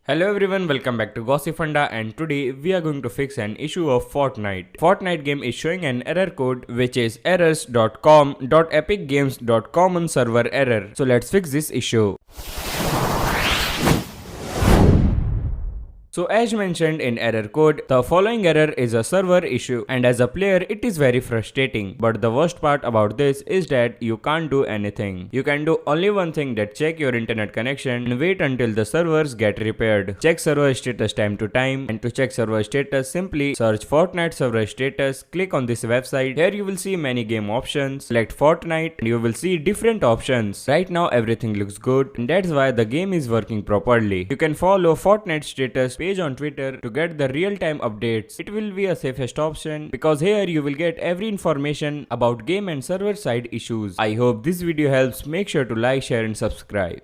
Hello everyone, welcome back to Gossipfunda, and today we are going to fix an issue of Fortnite. Fortnite game is showing an error code which is errors.com.epicgames.common server error. So let's fix this issue. So as mentioned in error code, the following error is a server issue, and as a player it is very frustrating. But the worst part about this is that you can't do anything. You can do only one thing, that check your internet connection and wait until the servers get repaired. Check server status time to time, and to check server status simply search Fortnite server status, click on this website. Here you will see many game options, select Fortnite and you will see different options. Right now everything looks good, and that's why the game is working properly. You can follow Fortnite status page on Twitter to get the real-time updates. It will be a safest option because here you will get every information about game and server side issues. I hope this video helps. Make sure to like, share and subscribe.